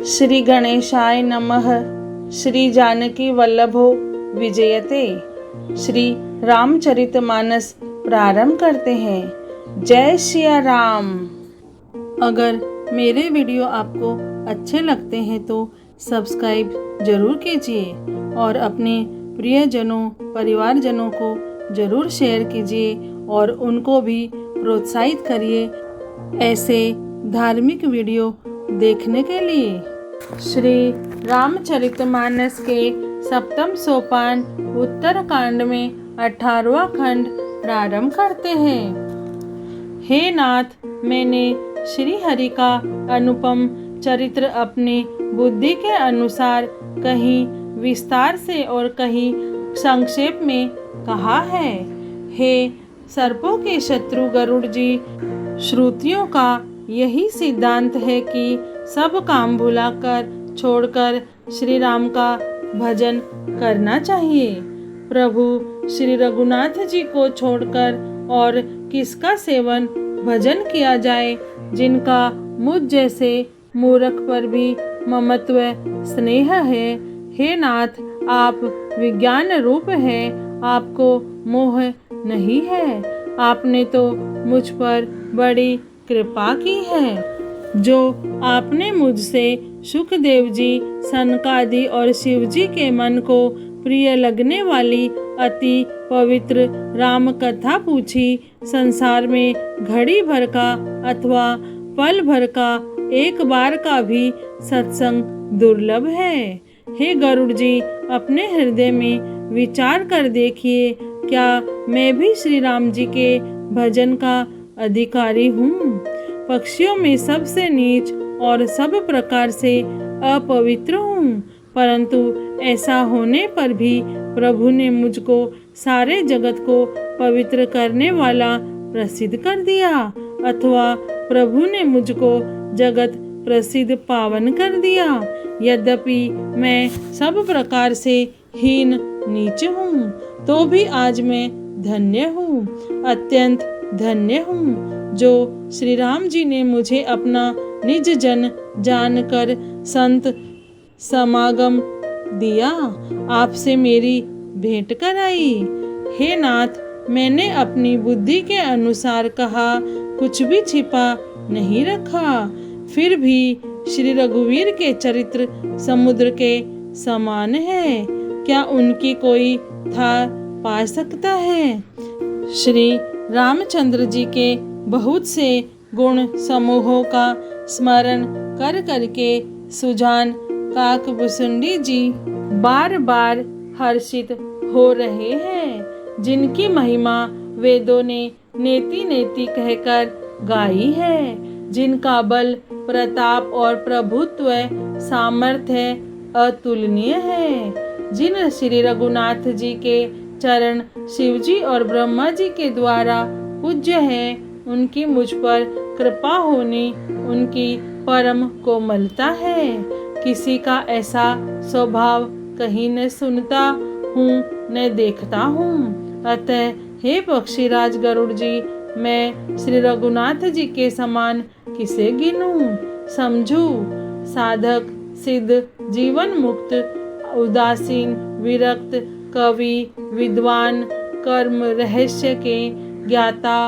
श्री गणेशाय नमः। श्री जानकी वल्लभो विजयते। श्री रामचरितमानस प्रारंभ करते हैं। जय सिया राम। अगर मेरे वीडियो आपको अच्छे लगते हैं तो सब्सक्राइब जरूर कीजिए और अपने प्रियजनों परिवारजनों को जरूर शेयर कीजिए और उनको भी प्रोत्साहित करिए ऐसे धार्मिक वीडियो देखने के लिए। श्री रामचरितमानस के सप्तम सोपान उत्तरकांड में 18वां खंड प्रारंभ करते हैं। हे नाथ, मैंने श्री हरि का अनुपम चरित्र अपनी बुद्धि के अनुसार कहीं विस्तार से और कहीं संक्षेप में कहा है। हे सर्पों के शत्रु गरुड़ जी, श्रुतियों का यही सिद्धांत है कि सब काम भुलाकर छोड़कर श्री राम का भजन करना चाहिए। प्रभु श्री रघुनाथ जी को छोड़कर और किसका सेवन भजन किया जाए, जिनका मुझ जैसे मूर्ख पर भी ममत्व स्नेह है। हे नाथ, आप विज्ञान रूप है, आपको मोह नहीं है। आपने तो मुझ पर बड़ी कृपा की है। जो आपने मुझसे सुखदेव जी, सनकादि और शिव जी के मन को प्रिय लगने वाली अति पवित्र राम कथा पूछी, संसार में घड़ी भर का अथवा पल भर का एक बार का भी सत्संग दुर्लभ है। हे गरुड़ जी, अपने हृदय में विचार कर देखिए, क्या मैं भी श्री राम जी के भजन का अधिकारी हूँ? पक्षियों में सबसे नीच और सब प्रकार से अपवित्र हूँ, परंतु ऐसा होने पर भी प्रभु ने मुझको सारे जगत को पवित्र करने वाला प्रसिद्ध कर दिया, अथवा प्रभु ने मुझको जगत प्रसिद्ध पावन कर दिया। यद्यपि मैं सब प्रकार से हीन नीच हूँ, तो भी आज मैं धन्य हूँ, अत्यंत धन्य हूँ, जो श्री राम जी ने मुझे अपना निज जन जानकर संत समागम दिया, आपसे मेरी भेंट कराई। हे नाथ, मैंने अपनी बुद्धि के अनुसार कहा, कुछ भी छिपा नहीं रखा। फिर भी श्री रघुवीर के चरित्र समुद्र के समान है, क्या उनकी कोई था पा सकता है? श्री रामचंद्र जी के बहुत से गुण समूहों का स्मरण कर करके सुजान काकभूषुंडी जी बार बार हर्षित हो रहे हैं, जिनकी महिमा वेदों ने नेति नेति कहकर गाई है, जिनका बल प्रताप और प्रभुत्व सामर्थ्य अतुलनीय है, जिन श्री रघुनाथ जी के चरण शिव जी और ब्रह्मा जी के द्वारा पूज्य है, उनकी मुझ पर कृपा होनी उनकी परम कोमलता है। किसी का ऐसा स्वभाव कहीं न सुनता हूँ न देखता हूँ। अतः हे पक्षीराज गरुड़ जी, मैं श्री रघुनाथ जी के समान किसे गिनूं? समझू, साधक सिद्ध जीवन मुक्त उदासीन विरक्त कवि विद्वान कर्म रहस्य के ज्ञाता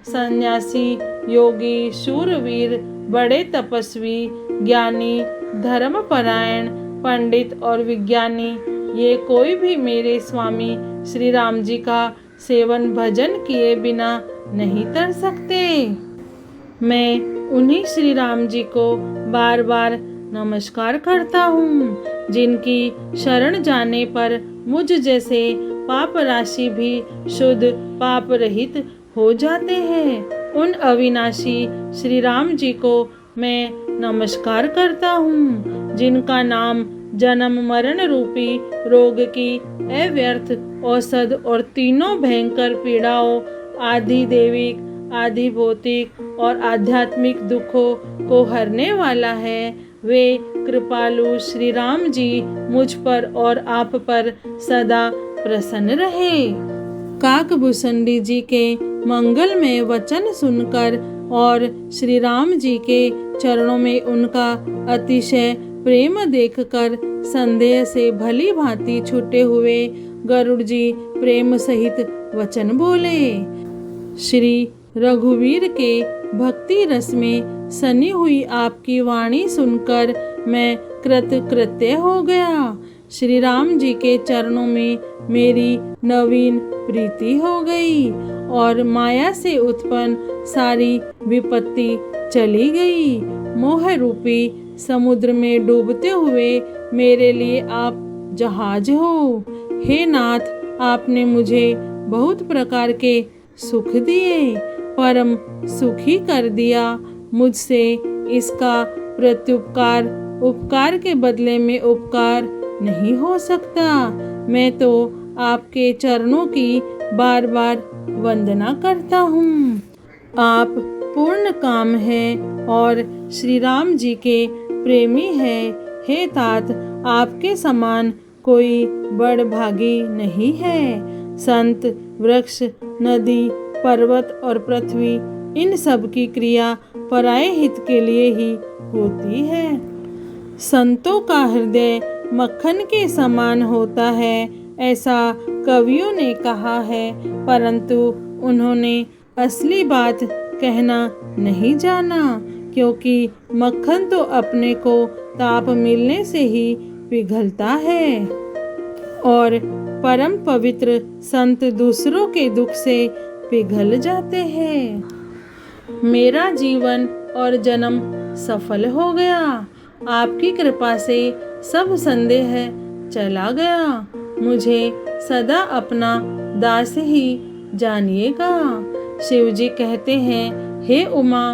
सन्यासी योगी शूरवीर बड़े तपस्वी ज्ञानी धर्मपरायण पंडित और विज्ञानी, ये कोई भी मेरे स्वामी श्री राम जी का सेवन भजन किए बिना नहीं तर सकते। मैं उन्हीं श्री राम जी को बार बार नमस्कार करता हूँ, जिनकी शरण जाने पर मुझ जैसे पाप राशि भी शुद्ध पाप रहित हो जाते हैं। उन अविनाशी श्री राम जी को मैं नमस्कार करता हूँ, जिनका नाम जन्म मरण रूपी रोग की अव्यर्थ औषध और तीनों भयंकर पीड़ाओं आदि दैविक आदि भौतिक और आध्यात्मिक दुखों को हरने वाला है। वे कृपालु श्री राम जी मुझ पर और आप पर सदा प्रसन्न रहे। काकभूषुंडी जी के मंगलमय वचन सुनकर और श्री राम जी के चरणों में उनका अतिशय प्रेम देखकर संदेह से भली भांति छूटे हुए गरुड़ जी प्रेम सहित वचन बोले। श्री रघुवीर के भक्ति रस में सनी हुई आपकी वाणी सुनकर मैं कृतकृत्य हो गया। श्री राम जी के चरणों में मेरी नवीन प्रीति हो गई और माया से उत्पन्न सारी विपत्ति चली गई। मोह रूपी समुद्र में डूबते हुए मेरे लिए आप जहाज हो। हे नाथ, आपने मुझे बहुत प्रकार के सुख दिए, परम सुखी कर दिया। मुझसे इसका प्रत्युपकार उपकार के बदले में उपकार नहीं हो सकता। मैं तो आपके चरणों की बार बार वंदना करता हूँ। आप पूर्ण काम है और श्री राम जी के प्रेमी है। हे तात, आपके समान कोई बड़ भागी नहीं है। संत, वृक्ष, नदी, पर्वत और पृथ्वी, इन सब की क्रिया पराये हित के लिए ही होती है। संतों का हृदय मक्खन के समान होता है, ऐसा कवियों ने कहा है, परंतु उन्होंने असली बात कहना नहीं जाना, क्योंकि मक्खन तो अपने को ताप मिलने से ही पिघलता है और परम पवित्र संत दूसरों के दुख से पिघल जाते हैं। मेरा जीवन और जन्म सफल हो गया। आपकी कृपा से सब संदेह चला गया। मुझे सदा अपना दास ही जानिएगा। शिव जी कहते हैं, हे उमा,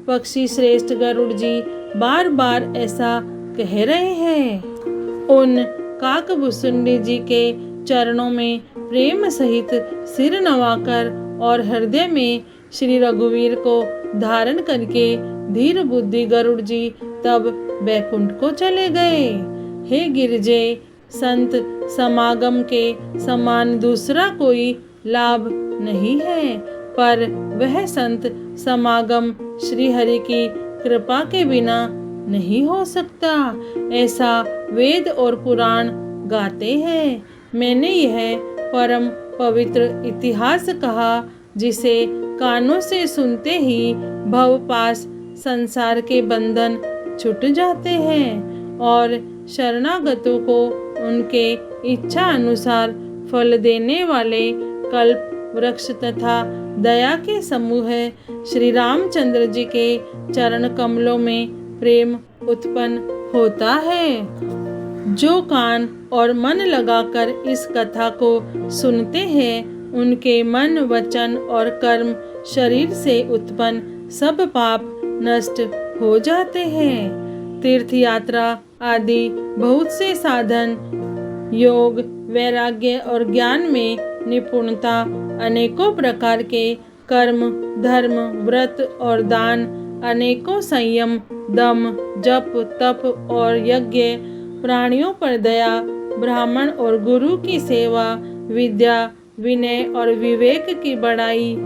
पक्षी श्रेष्ठ गरुड़ जी बार बार ऐसा कह रहे हैं। उन काकभुसुंडी जी के चरणों में प्रेम सहित सिर नवाकर और हृदय में श्री रघुवीर को धारण करके धीर बुद्धि गरुड़ जी तब बैकुंठ को चले गए। हे गिरजे, संत समागम के समान दूसरा कोई लाभ नहीं है, पर वह संत समागम श्री हरि की कृपा के बिना नहीं हो सकता, ऐसा वेद और पुराण गाते हैं। मैंने यह परम पवित्र इतिहास कहा, जिसे कानों से सुनते ही भवपाश संसार के बंधन छूट जाते हैं और शरणागतों को उनके इच्छा अनुसार फल देने वाले कल्प वृक्ष तथा दया के समूह श्री रामचंद्र जी के चरण कमलों में प्रेम उत्पन्न होता है। जो कान और मन लगाकर इस कथा को सुनते हैं, उनके मन, वचन और कर्म, शरीर से उत्पन्न सब पाप नष्ट हो जाते हैं। तीर्थ यात्रा आदि बहुत से साधन, योग, वैराग्य और ज्ञान में निपुणता, अनेकों प्रकार के कर्म, धर्म, व्रत और दान, अनेकों संयम, दम, जप, तप और यज्ञ, प्राणियों पर दया, ब्राह्मण और गुरु की सेवा, विद्या, विनय और विवेक की बढ़ाई,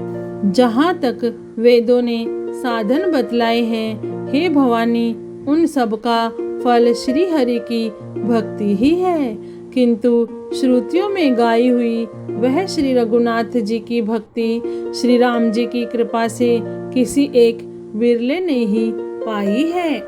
जहाँ तक वेदों ने साधन बतलाए हैं, हे भवानी, उन सब का फल श्री हरि की भक्ति ही है। किंतु श्रुतियों में गाई हुई वह श्री रघुनाथ जी की भक्ति श्री राम जी की कृपा से किसी एक विरले ने ही पाई है।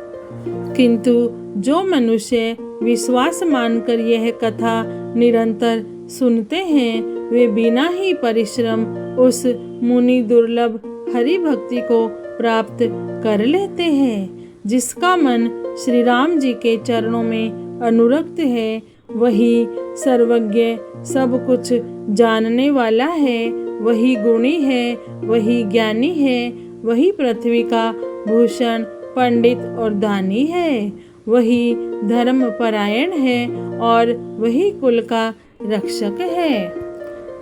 किंतु जो मनुष्य विश्वास मानकर यह कथा निरंतर सुनते हैं, वे बिना ही परिश्रम उस मुनि दुर्लभ हरि भक्ति को प्राप्त कर लेते हैं। जिसका मन श्री राम जी के चरणों में अनुरक्त है, वही सर्वज्ञ, सब कुछ जानने वाला है, वही गुणी है, वही ज्ञानी है, वही पृथ्वी का भूषण, पंडित और दानी है, वही धर्म परायण है और वही कुल का रक्षक है।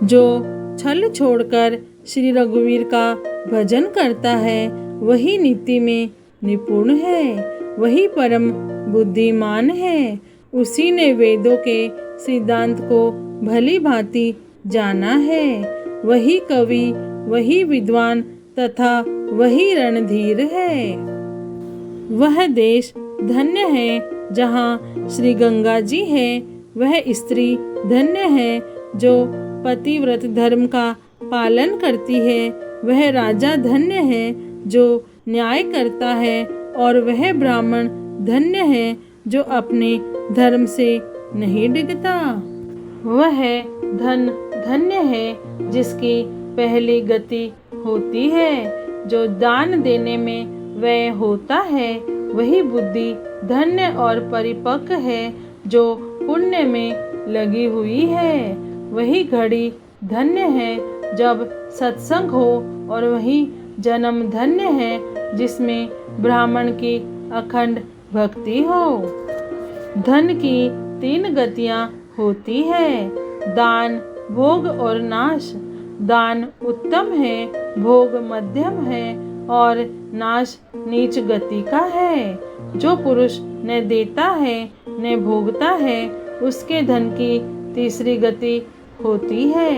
जो छल छोड़कर श्री रघुवीर का भजन करता है, वही नीति में निपुण है, वही परम बुद्धिमान है। उसी ने वेदों के सिद्धांत को भली भांति जाना है। वही कवि, वही विद्वान तथा वही रणधीर है। वह देश धन्य है जहाँ श्री गंगा जी है वह स्त्री धन्य है जो पतिव्रत धर्म का पालन करती है। वह राजा धन्य है जो न्याय करता है और वह ब्राह्मण धन्य है जो अपने धर्म से नहीं डिगता। वह धन धन्य है जिसकी पहली गति होती है। जो दान देने में व्यय होता है वही बुद्धि धन्य और परिपक्व है। जो पुण्य में लगी हुई है वही घड़ी धन्य है जब सत्संग हो, और वही जन्म धन्य है जिसमें ब्राह्मण की अखंड भक्ति हो। धन की 3 गतियाँ होती है, दान, भोग और नाश। दान उत्तम है, भोग मध्यम है और नाश नीच गति का है। जो पुरुष न देता है न भोगता है उसके धन की 3री गति होती है।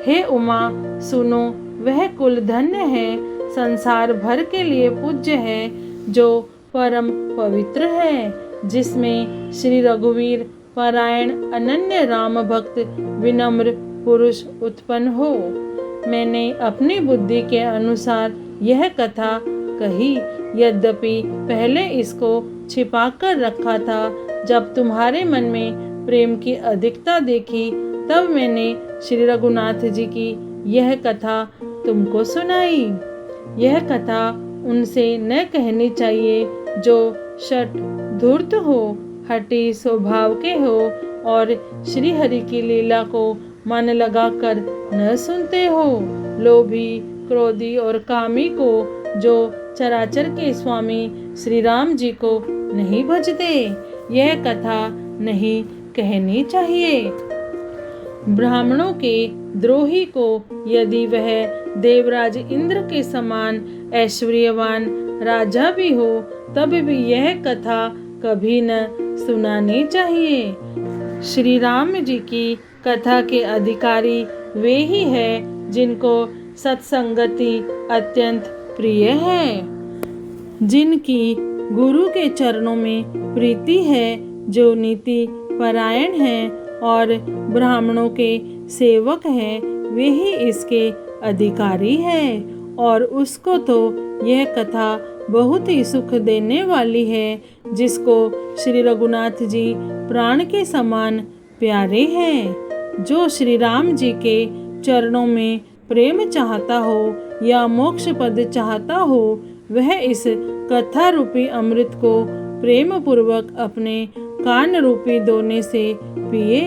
हे उमा सुनो, वह कुल धन्य है, संसार भर के लिए पूज्य है, जो परम पवित्र है, जिसमें श्री रघुवीर परायण अनन्य राम भक्त विनम्र पुरुष उत्पन्न हो। मैंने अपनी बुद्धि के अनुसार यह कथा कही, यद्यपि पहले इसको छिपा कर रखा था। जब तुम्हारे मन में प्रेम की अधिकता देखी तब मैंने श्री रघुनाथ जी की यह कथा तुमको सुनाई। यह कथा उनसे न कहनी चाहिए जो शठ धूर्त हो, हठी स्वभाव के हो और श्री हरि की लीला को मन लगाकर न सुनते हो। लोभी, क्रोधी और कामी को जो चराचर के स्वामी श्री राम जी को नहीं भजते, यह कथा नहीं कहनी चाहिए। ब्राह्मणों के द्रोही को यदि वह देवराज इंद्र के समान ऐश्वर्यवान राजा भी हो तब भी यह कथा कभी न सुनानी चाहिए। श्री राम जी की कथा के अधिकारी वे ही हैं जिनको सत्संगति अत्यंत प्रिय है, जिनकी गुरु के चरणों में प्रीति है, जो नीति परायण है और ब्राह्मणों के सेवक हैं, वे ही इसके अधिकारी हैं। और उसको तो यह कथा बहुत ही सुख देने वाली है, जिसको श्री रघुनाथ जी प्राण के समान प्यारे हैं। जो श्री राम जी के चरणों में प्रेम चाहता हो या मोक्ष पद चाहता हो, वह इस कथा रूपी अमृत को प्रेम पूर्वक अपने कान रूपी दोने से पिए।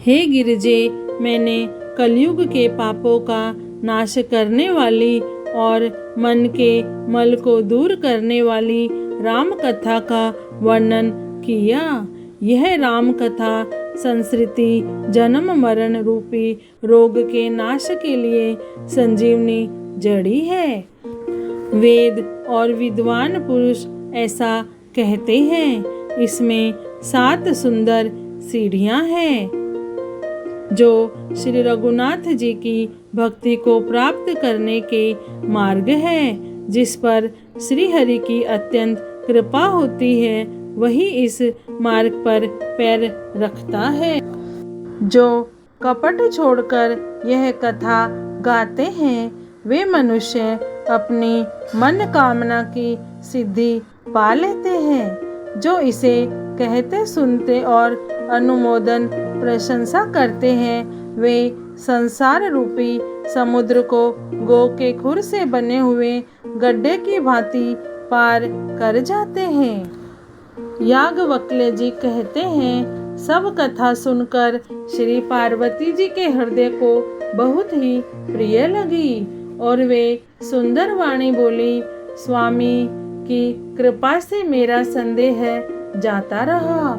हे गिरजे, मैंने कलयुग के पापों का नाश करने वाली और मन के मल को दूर करने वाली राम कथा का वर्णन किया। यह राम कथा संस्कृति जन्म मरण रूपी रोग के नाश के लिए संजीवनी जड़ी है। वेद और विद्वान पुरुष ऐसा कहते हैं। इसमें 7 सुंदर सीढ़ियां हैं जो श्री रघुनाथ जी की भक्ति को प्राप्त करने के मार्ग है। जिस पर श्री हरि की अत्यंत कृपा होती है वही इस मार्ग पर पैर रखता है। जो कपट छोड़कर यह कथा गाते हैं वे मनुष्य अपनी मन कामना की सिद्धि पा लेते हैं। जो इसे कहते सुनते और अनुमोदन प्रशंसा करते हैं वे संसार रूपी समुद्र को गो के खुर से बने हुए गड्ढे की भांति पार कर जाते हैं। याज्ञवल्क्य जी कहते हैं, सब कथा सुनकर श्री पार्वती जी के हृदय को बहुत ही प्रिय लगी और वे सुंदर वाणी बोली, स्वामी की कृपा से मेरा संदेह जाता रहा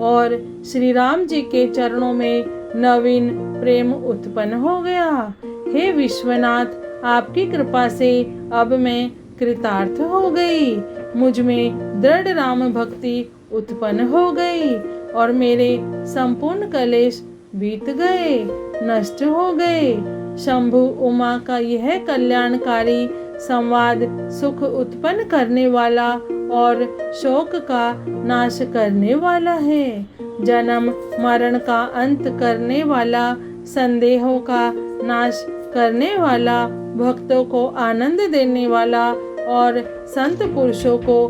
और श्री राम जी के चरणों में नवीन प्रेम उत्पन्न हो गया। हे विश्वनाथ, आपकी कृपा से अब मैं कृतार्थ हो गई। मुझ में दृढ़ राम भक्ति उत्पन्न हो गई और मेरे संपूर्ण कलेश बीत गए, नष्ट हो गए। शंभु उमा का यह कल्याणकारी संवाद सुख उत्पन्न करने वाला और शोक का नाश करने वाला है, जन्म मरण का अंत करने वाला, संदेहों का नाश करने वाला, भक्तों को आनंद देने वाला और संत पुरुषों को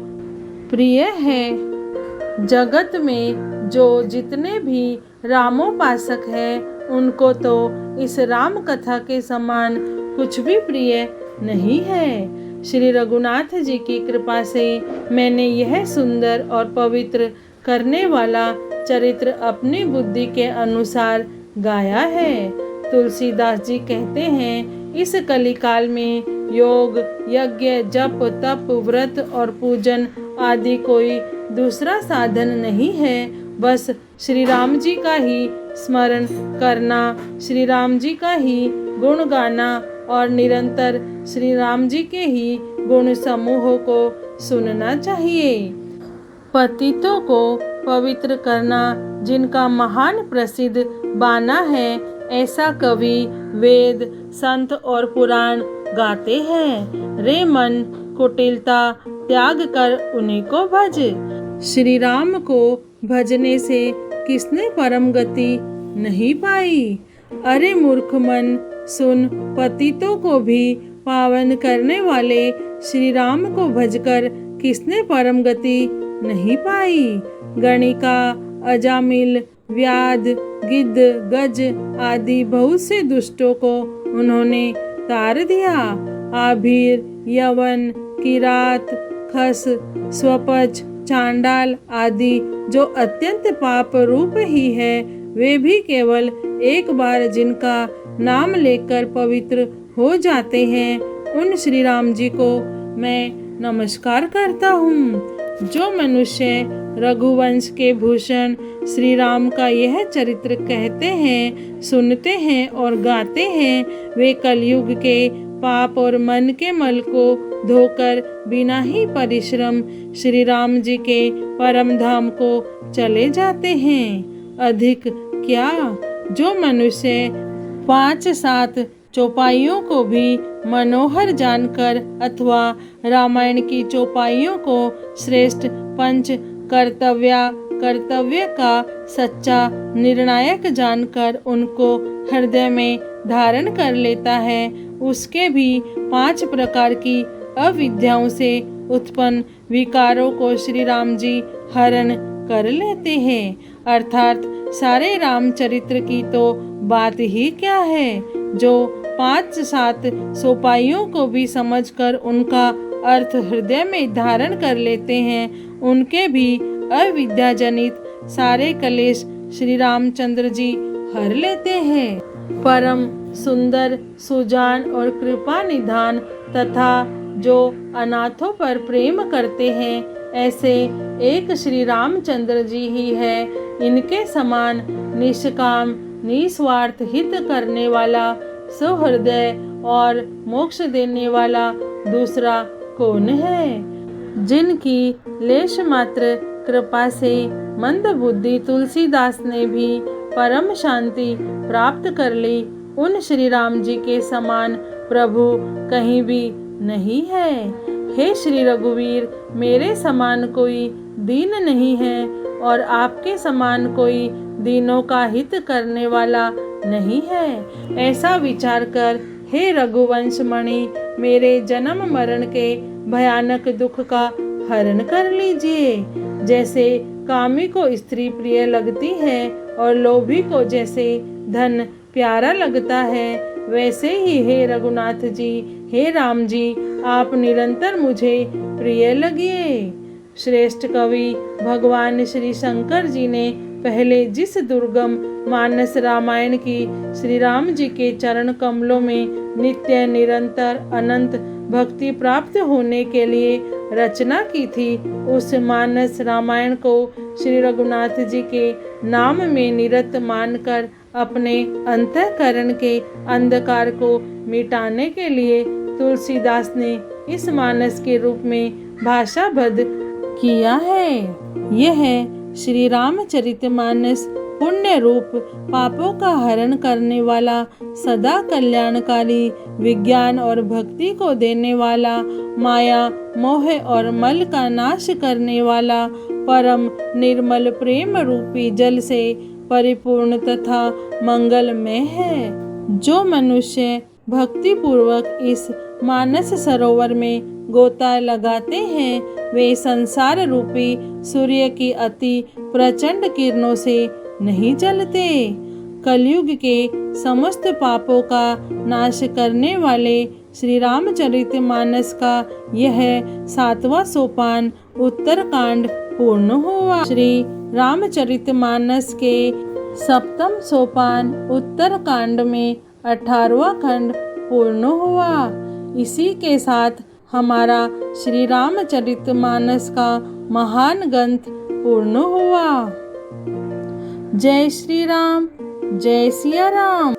प्रिय है। जगत में जो जितने भी रामोपासक हैं, उनको तो इस राम कथा के समान कुछ भी प्रिय नहीं है। श्री रघुनाथ जी की कृपा से मैंने यह सुंदर और पवित्र करने वाला चरित्र अपनी बुद्धि के अनुसार गाया है। तुलसीदास जी कहते हैं, इस कलिकाल में योग, यज्ञ, जप, तप, व्रत और पूजन आदि कोई दूसरा साधन नहीं है। बस श्री राम जी का ही स्मरण करना, श्री राम जी का ही गुण गाना और निरंतर श्री राम जी के ही गुण समूहों को सुनना चाहिए। पतितों को पवित्र करना जिनका महान प्रसिद्ध बाना है, ऐसा कवि, वेद, संत और पुराण गाते हैं। रे मन, कुटिलता त्याग कर उन्हीं को भज। श्री राम को भजने से किसने परम गति नहीं पाई। अरे मूर्ख मन, सुन, पतितों को भी पावन करने वाले श्री राम को भजकर किसने परम गति नहीं पाई। गणिका, अजामिल, व्याध, गिद्ध, गज आदि बहुत से दुष्टों को उन्होंने तार दिया। आभीर, यवन, किरात, खस, स्वपच, चांडाल आदि जो अत्यंत पाप रूप ही है, वे भी केवल एक बार जिनका नाम लेकर पवित्र हो जाते हैं, उन श्री राम जी को मैं नमस्कार करता हूँ। जो मनुष्य रघुवंश के भूषण श्री राम का यह चरित्र कहते हैं, सुनते हैं और गाते हैं, वे कलयुग के पाप और मन के मल को धोकर बिना ही परिश्रम श्री राम जी के परम धाम को चले जाते हैं। अधिक क्या, जो मनुष्य 5-7 चौपाइयों को भी मनोहर जानकर अथवा रामायण की चौपाइयों को श्रेष्ठ पंच कर्तव्य का सच्चा निर्णायक जानकर उनको हृदय में धारण कर लेता है, उसके भी 5 प्रकार की अविद्याओं से उत्पन्न विकारों को श्री राम जी हरण कर लेते हैं। अर्थात सारे रामचरित्र की तो बात ही क्या है, जो 5-7 सोपाइयों को भी समझकर उनका अर्थ हृदय में धारण कर लेते हैं, उनके भी अविद्या जनित सारे कलेश श्री रामचंद्र जी हर लेते हैं। परम सुंदर, सुजान और कृपा निधान तथा जो अनाथों पर प्रेम करते हैं, ऐसे एक श्री रामचंद्र जी ही है। इनके समान निष्काम, निस्वार्थ हित करने वाला, सुहृदय और मोक्ष देने वाला दूसरा कौन है। जिनकी लेश मात्र कृपा से मंद बुद्धि तुलसीदास ने भी परम शांति प्राप्त कर ली, उन श्री राम जी के समान प्रभु कहीं भी नहीं है। हे श्री रघुवीर, मेरे समान कोई दीन नहीं है और आपके समान कोई दीनों का हित करने वाला नहीं है। ऐसा विचार कर हे रघुवंश मणि, मेरे जन्म मरण के भयानक दुख का हरण कर लीजिए। जैसे कामी को स्त्री प्रिय लगती है और लोभी को जैसे धन प्यारा लगता है, वैसे ही हे रघुनाथ जी, हे राम जी, आप निरंतर मुझे प्रिय लगिए। श्रेष्ठ कवि भगवान श्री शंकर जी ने पहले जिस दुर्गम मानस रामायण की श्री राम जी के चरण कमलों में नित्य निरंतर अनंत भक्ति प्राप्त होने के लिए रचना की थी, उस मानस रामायण को श्री रघुनाथ जी के नाम में निरत मानकर अपने अंतःकरण के अंधकार को मिटाने के लिए तुलसीदास ने इस मानस के रूप में भाषाबद्ध किया है। यह श्री रामचरितमानस पुण्य रूप पापों का हरण करने वाला, सदा कल्याणकारी, विज्ञान और भक्ति को देने वाला, माया मोह और मल का नाश करने वाला, परम निर्मल प्रेम रूपी जल से परिपूर्ण तथा मंगलमय है। जो मनुष्य भक्ति पूर्वक इस मानस सरोवर में गोता लगाते हैं, वे संसार रूपी सूर्य की अति प्रचंड किरणों से नहीं जलते। कलयुग के समस्त पापों का नाश करने वाले श्री रामचरितमानस का यह 7वां सोपान उत्तरकांड पूर्ण हुआ। श्री रामचरितमानस के 7वें सोपान उत्तरकांड में 18वां खंड पूर्ण हुआ। इसी के साथ हमारा श्री रामचरितमानस का महान ग्रंथ पूर्ण हुआ। जय श्री राम, जय सिया राम।